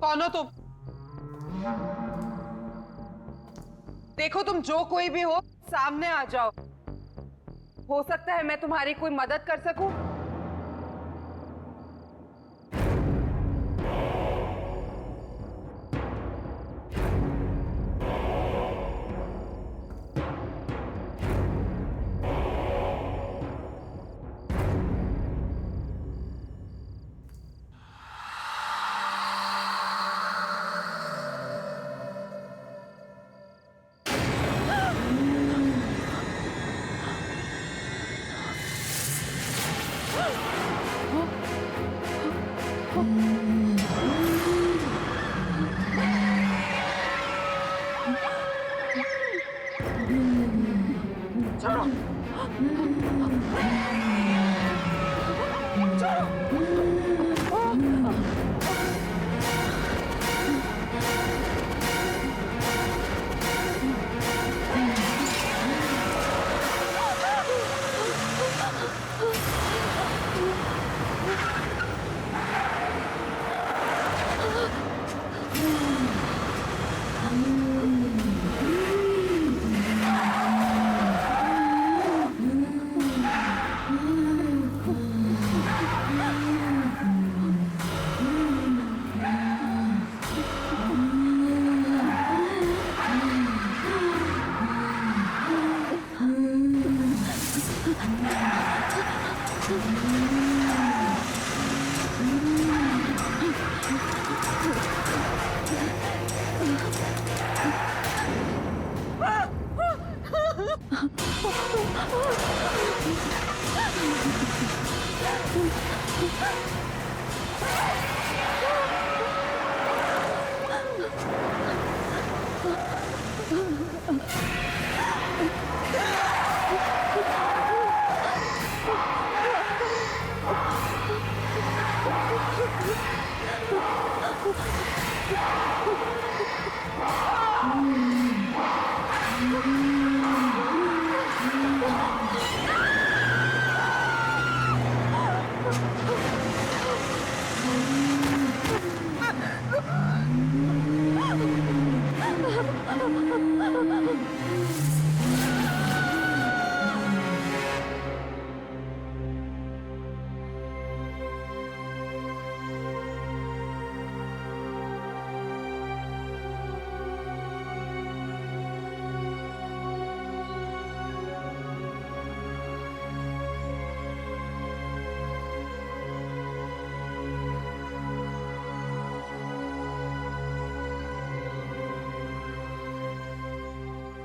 कौन हो तुम? देखो, तुम जो कोई भी हो, सामने आ जाओ। हो सकता है मैं तुम्हारी कोई मदद कर सकूं।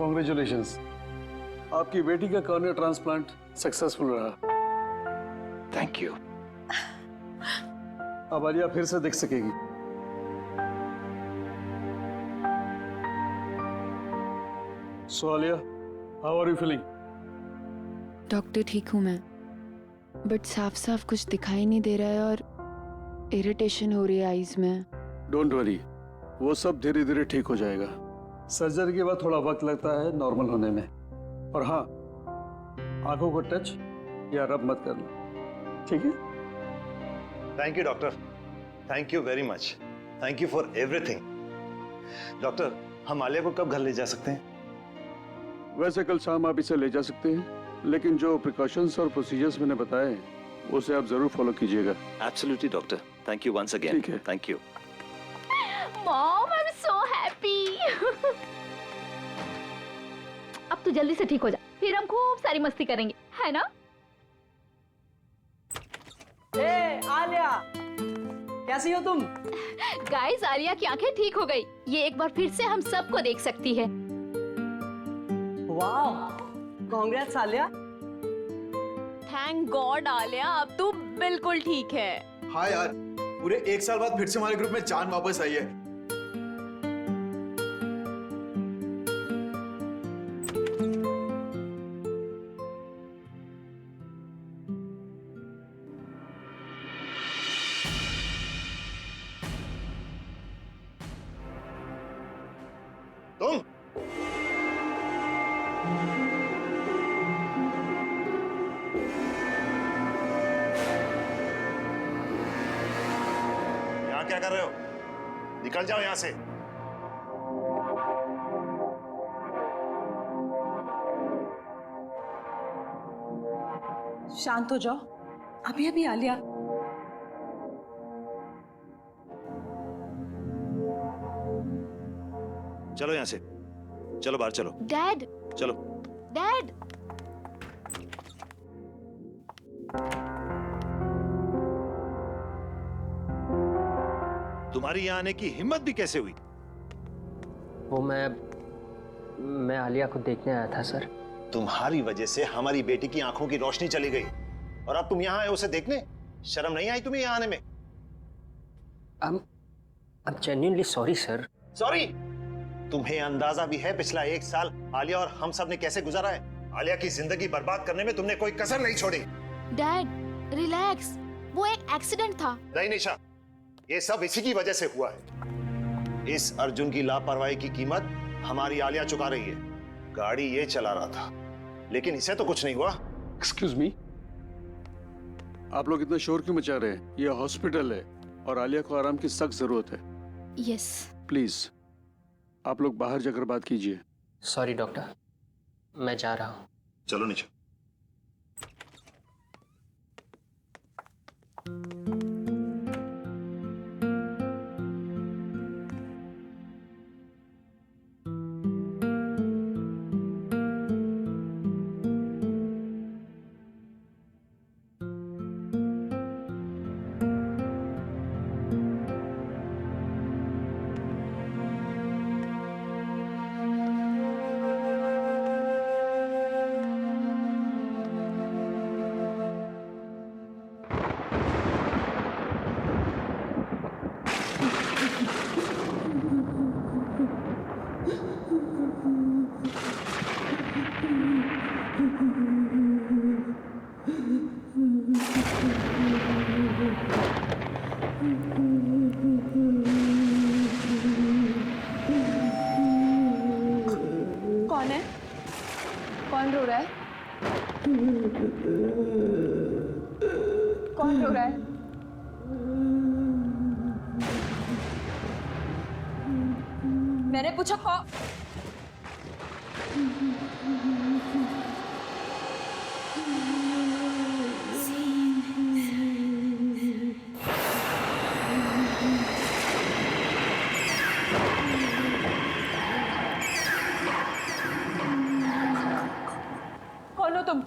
कॉन्ग्रेचुलेशंस, आपकी बेटी का कॉर्निया ट्रांसप्लांट सक्सेसफुल रहा। Thank you. अब आलिया फिर से देख सकेगी। So Alia, how are you feeling? Doctor ठीक हूँ मैं, बट साफ साफ कुछ दिखाई नहीं दे रहा है और इरिटेशन हो रही है आईज में। डोंट वरी, वो सब धीरे धीरे ठीक हो जाएगा। सर्जरी के बाद थोड़ा वक्त लगता है नॉर्मल होने में। और हाँ, आंखों को टच या रब मत करना, ठीक है? Thank you doctor, thank you very much, thank you for everything. Doctor, हम आलिया को कब घर ले जा सकते हैं? वैसे कल शाम आप इसे ले जा सकते हैं, लेकिन जो प्रिकॉशंस और प्रोसीजर्स मैंने बताए उसे आप जरूर फॉलो कीजिएगा। Absolutely doctor, thank you once again. ठीक है। Thank you. Mom, I am so happy. अब तू जल्दी से ठीक हो जा, फिर हम खूब सारी मस्ती करेंगे, है ना? ए, आलिया, कैसी हो तुम? गाइस, आलिया की आंखें ठीक हो गई। ये एक बार फिर से हम सबको देख सकती है। वाह, congrats Alia. Thank God Alia, अब तू बिल्कुल ठीक है। हाँ यार, पूरे 1 साल बाद फिर से हमारे ग्रुप में जान वापस आई है। तुम यहाँ क्या कर रहे हो? निकल जाओ यहाँ से। शांत हो जाओ। अभी अभी आलिया। चलो यहाँ से, चलो बाहर चलो, डैड, चलो। डैड, तुम्हारी यहाँ आने की हिम्मत भी कैसे हुई? वो मैं आलिया को देखने आया था सर। तुम्हारी वजह से हमारी बेटी की आंखों की रोशनी चली गई और अब तुम यहाँ आए उसे देखने? शर्म नहीं आई तुम्हें यहाँ आने में? I'm genuinely sorry sir. Sorry? तुम्हें अंदाजा भी है पिछला 1 साल आलिया और हम सब ने कैसे गुजारा है? आलिया की जिंदगी बर्बाद करने में तुमने कोई कसर नहीं छोड़ी। Dad, relax. वो एक एक्सीडेंट था। नहीं निशा, ये सब इसी की वजह से हुआ है। इस अर्जुन की लापरवाही की कीमत हमारी आलिया चुका रही है। गाड़ी ये चला रहा था, लेकिन इसे तो कुछ नहीं हुआ। एक्सक्यूज मी, आप लोग इतना शोर क्यों मचा रहे हैं? ये हॉस्पिटल है और आलिया को आराम की सख्त जरूरत है। यस। प्लीज आप लोग बाहर जाकर बात कीजिए। सॉरी डॉक्टर, मैं जा रहा हूँ। चलो निशा। कौन है? कौन रो रहा है? कौन रो रहा है? मैंने पूछा कौन? कौन हो तुम?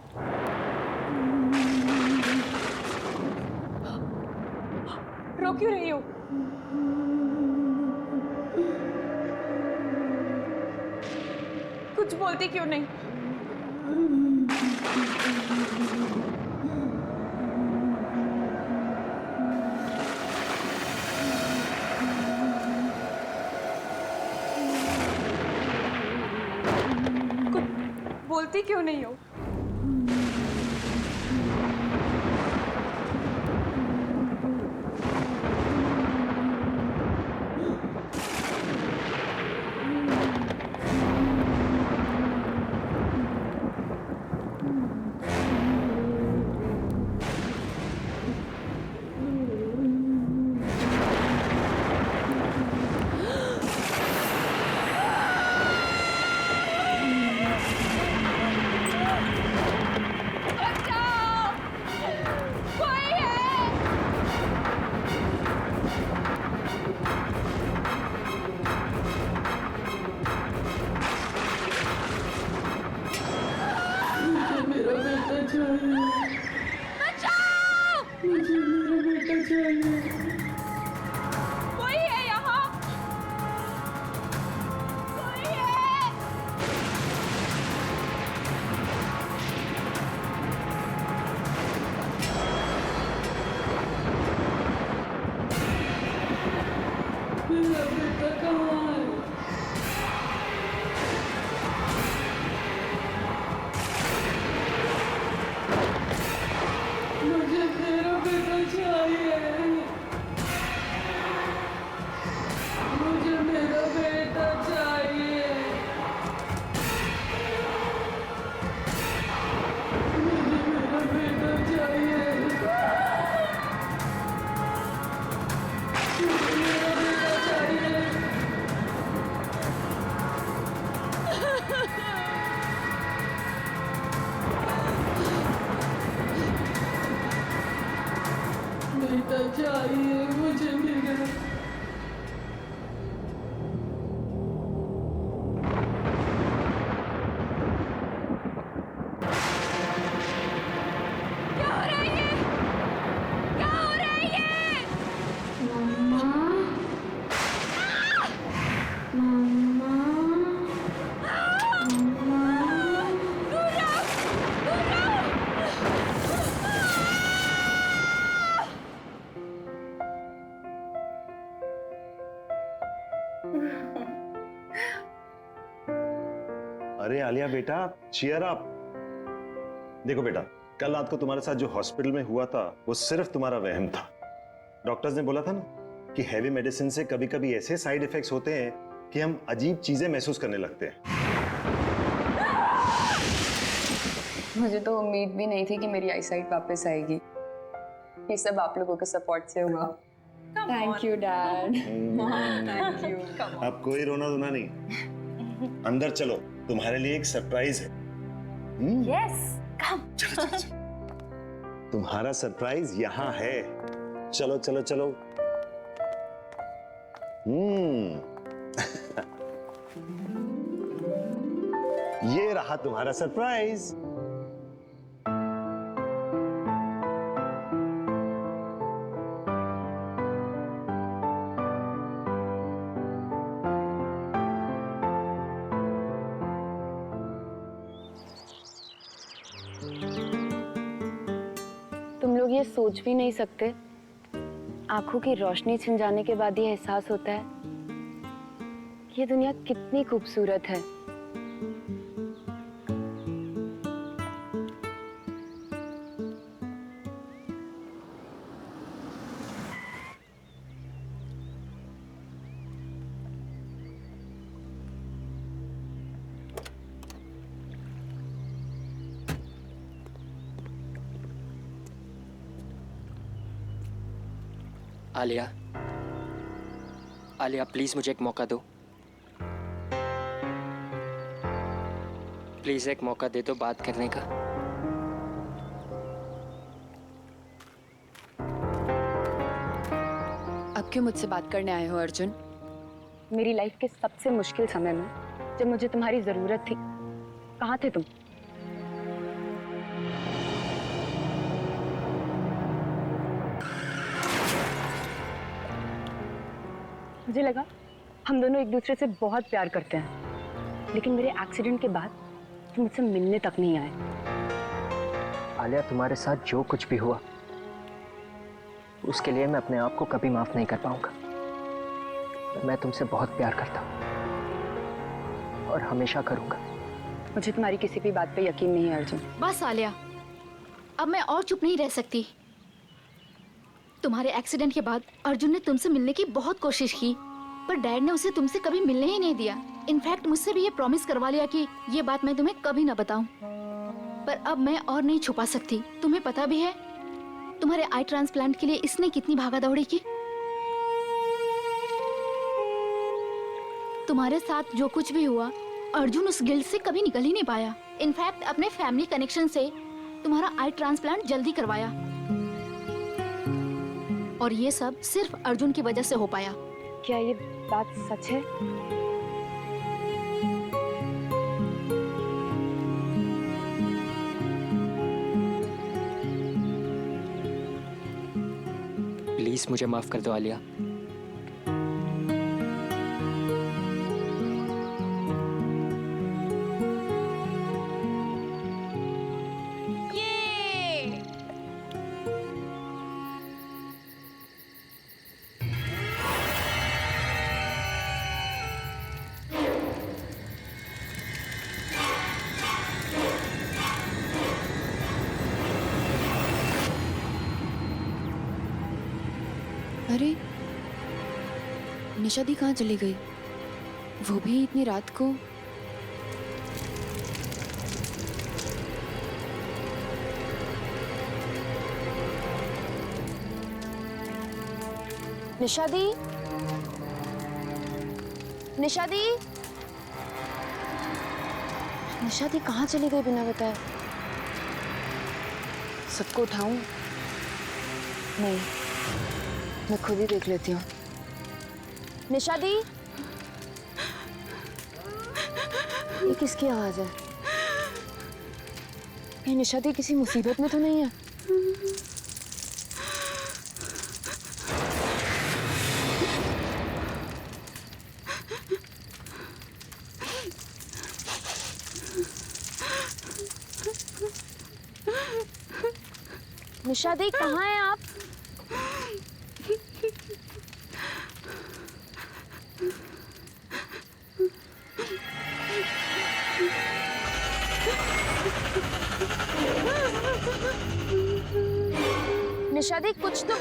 रो क्यों रही हो? कुछ बोलती क्यों नहीं? कुछ बोलती क्यों नहीं हो? कोई है यहाँ? कोई है? मेरा बेटा कहाँ है? मुझे मेरा बेटा चाहिए। मुझे मेरा बेटा चाहिए। मुझे मेरा बेटा चाहिए। मुझे मेरा बेटा चाहिए। बेटा चाहिए मुझे मेरा। अरे आलिया बेटा, चीयर अप। देखो बेटा, कल रात को तुम्हारे साथ जो हॉस्पिटल में हुआ था वो सिर्फ तुम्हारा वहम था। डॉक्टर्स ने बोला था ना कि हैवी मेडिसिन से कभी कभी ऐसे साइड इफेक्ट्स होते हैं कि हम अजीब चीजें महसूस करने लगते हैं। मुझे तो उम्मीद भी नहीं थी कि मेरी आईसाइट वापस आएगी। ये सब आप लोगों के सपोर्ट से हुआ। Thank you dad. Thank you. अब कोई रोना धोना नहीं, अंदर चलो, तुम्हारे लिए एक सरप्राइज है। यस, कम। चलो चलो चलो, तुम्हारा सरप्राइज यहाँ है। चलो चलो चलो। ये रहा तुम्हारा सरप्राइज। तुम लोग ये सोच भी नहीं सकते, आंखों की रोशनी छिन जाने के बाद ये एहसास होता है कि ये दुनिया कितनी खूबसूरत है। आलिया, आलिया प्लीज मुझे एक मौका दो। प्लीज एक मौका दे दो बात करने का। अब क्यों मुझसे बात करने आए हो अर्जुन? मेरी लाइफ के सबसे मुश्किल समय में जब मुझे तुम्हारी जरूरत थी, कहाँ थे तुम? मुझे लगा हम दोनों एक दूसरे से बहुत प्यार करते हैं, लेकिन मेरे एक्सीडेंट के बाद तुम मुझसे मिलने तक नहीं आए। आलिया, तुम्हारे साथ जो कुछ भी हुआ उसके लिए मैं अपने आप को कभी माफ नहीं कर पाऊंगा। मैं तुमसे बहुत प्यार करता हूं और हमेशा करूंगा। मुझे तुम्हारी किसी भी बात पे यकीन नहीं है अर्जुन। बस आलिया, अब मैं और चुप नहीं रह सकती। तुम्हारे एक्सीडेंट के बाद अर्जुन ने तुमसे मिलने की बहुत कोशिश की, पर डैड ने उसे तुमसे कभी मिलने ही नहीं दिया। इनफैक्ट मुझसे भी ये प्रॉमिस करवा लिया कि ये बात मैं तुम्हें कभी ना बताऊं। पर अब मैं और नहीं छुपा सकती। तुम्हें पता भी है तुम्हारे आई ट्रांसप्लांट के लिए इसने कितनी भागा दौड़ी की। तुम्हारे साथ जो कुछ भी हुआ, अर्जुन उस गिल्ट से कभी निकल ही नहीं पाया। इनफैक्ट अपने फैमिली कनेक्शन से तुम्हारा आई ट्रांसप्लांट जल्दी करवाया, और ये सब सिर्फ अर्जुन की वजह से हो पाया। क्या ये बात सच है? प्लीज मुझे माफ कर दो आलिया। अरे निशा दी कहाँ चली गई? वो भी इतनी रात को? निशा दी, निशा दी, निशा दी कहाँ चली गई बिना बताए? सबको उठाऊं? नहीं, मैं खुद ही देख लेती हूँ। निशा दी, ये किसकी आवाज है? ये निशा दी किसी मुसीबत में तो नहीं है? निशा दी कहाँ हैं आप? निशा दी कुछ तो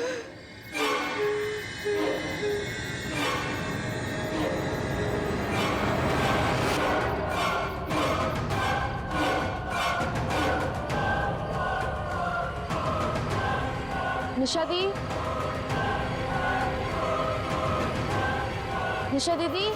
निशा दी, निशा दीदी,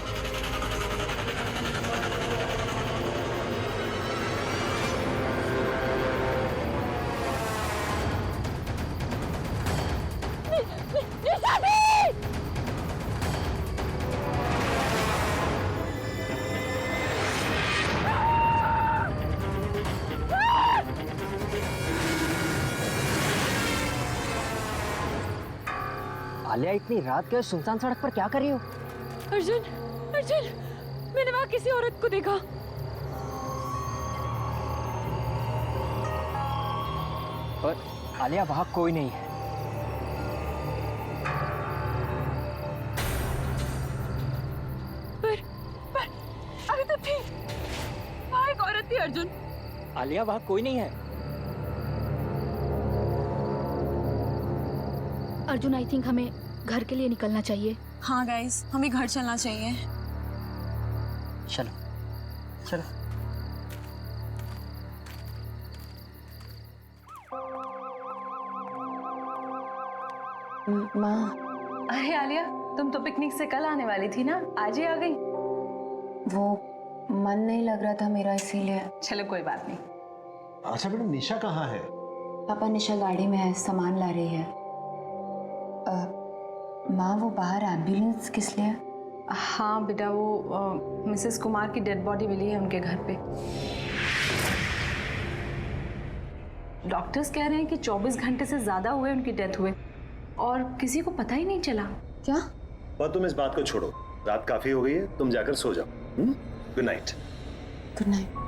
आलिया इतनी रात के सुनसान सड़क पर क्या कर रही हो? अर्जुन, अर्जुन, मैंने वहां किसी औरत को देखा। पर आलिया वहां कोई नहीं है। पर अभी तो थी, वहां एक औरत थी अर्जुन। आलिया वहां कोई नहीं है। अर्जुन, आई थिंक हमें घर के लिए निकलना चाहिए। हाँ गाइस, हमें घर चलना चाहिए। चलो चलो। माँ, अरे आलिया, तुम तो पिकनिक से कल आने वाली थी ना, आज ही आ गई। वो मन नहीं लग रहा था मेरा, इसीलिए। चलो कोई बात नहीं। अच्छा बेटा, निशा कहाँ है? पापा, निशा गाड़ी में है, सामान ला रही है। माँ, वो बाहर एम्बुलेंस किस लिए? हाँ बेटा, वो मिसेस कुमार की डेड बॉडी मिली है उनके घर पे। डॉक्टर्स कह रहे हैं कि 24 घंटे से ज्यादा हुए उनकी डेथ हुए और किसी को पता ही नहीं चला। क्या? पर तुम इस बात को छोड़ो, रात काफी हो गई है, तुम जाकर सो जाओ। Good night. Good night.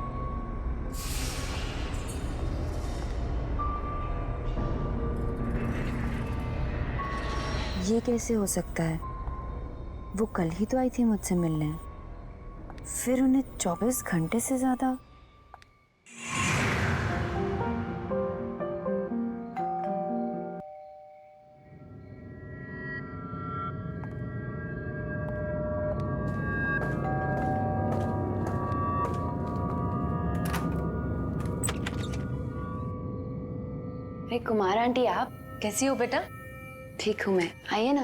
ये कैसे हो सकता है? वो कल ही तो आई थी मुझसे मिलने, फिर उन्हें 24 घंटे से ज्यादा। अरे कुमार आंटी, आप कैसी हो बेटा? ठीक हूँ मैं, आइए ना।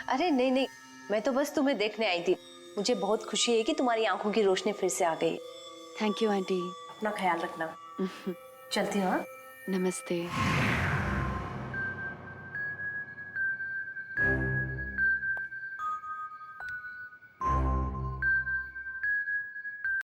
अरे नहीं नहीं, मैं तो बस तुम्हें देखने आई थी। मुझे बहुत खुशी है कि तुम्हारी आंखों की रोशनी फिर से आ गई। Thank you aunty. अपना ख्याल रखना। चलती हूँ। नमस्ते।